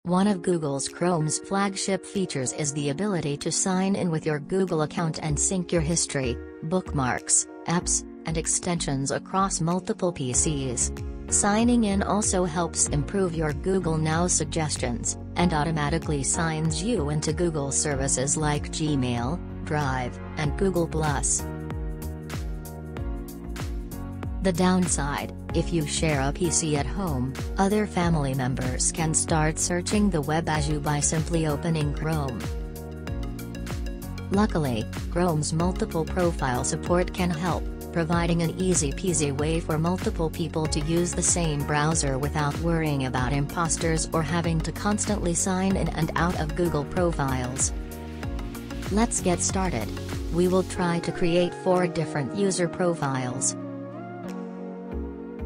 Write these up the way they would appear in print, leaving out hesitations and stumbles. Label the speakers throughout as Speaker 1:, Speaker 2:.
Speaker 1: One of Google's Chrome's flagship features is the ability to sign in with your Google account and sync your history, bookmarks, apps, and extensions across multiple PCs. Signing in also helps improve your Google Now suggestions, and automatically signs you into Google services like Gmail, Drive, and Google+. The downside: if you share a PC at home, other family members can start searching the web as you by simply opening Chrome. Luckily, Chrome's multiple profile support can help, providing an easy-peasy way for multiple people to use the same browser without worrying about imposters or having to constantly sign in and out of Google profiles. Let's get started. We will try to create 4 different user profiles.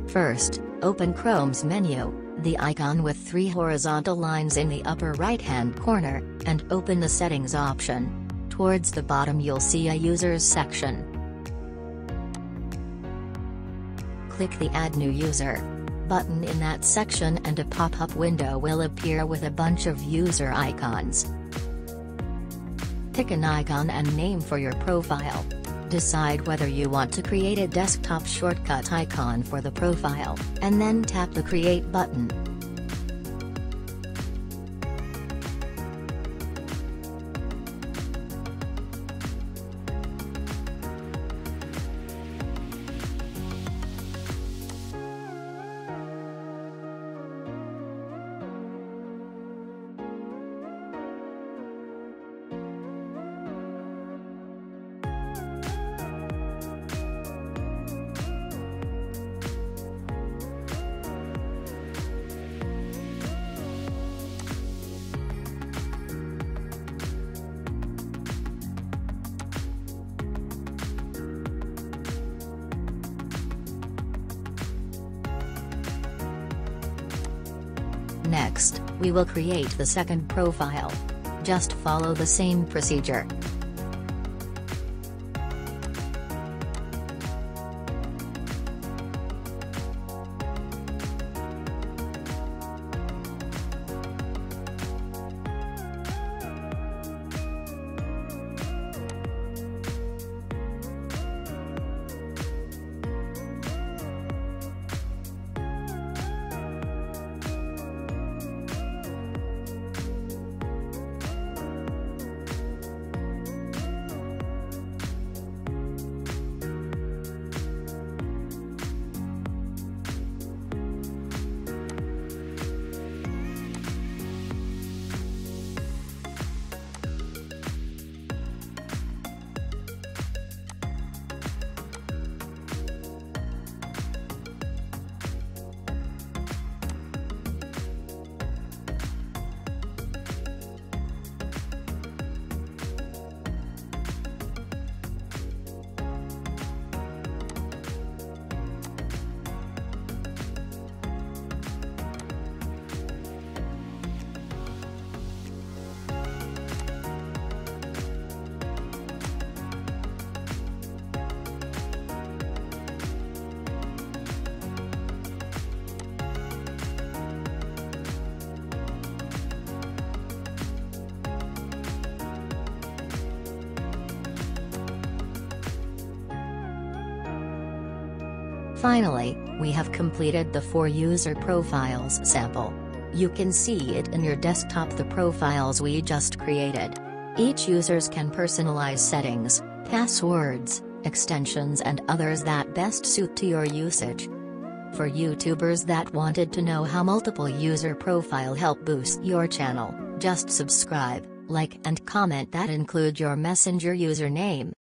Speaker 1: First, open Chrome's menu, the icon with 3 horizontal lines in the upper right-hand corner, and open the Settings option. Towards the bottom you'll see a Users section. Click the Add New User button in that section and a pop-up window will appear with a bunch of user icons. Pick an icon and name for your profile. Decide whether you want to create a desktop shortcut icon for the profile, and then tap the Create button. Next, we will create the second profile. Just follow the same procedure. Finally, we have completed the 4 user profiles sample. You can see it in your desktop, the profiles we just created. Each users can personalize settings, passwords, extensions and others that best suit to your usage. For YouTubers that wanted to know how multiple user profile help boost your channel, just subscribe, like and comment that include your Messenger username.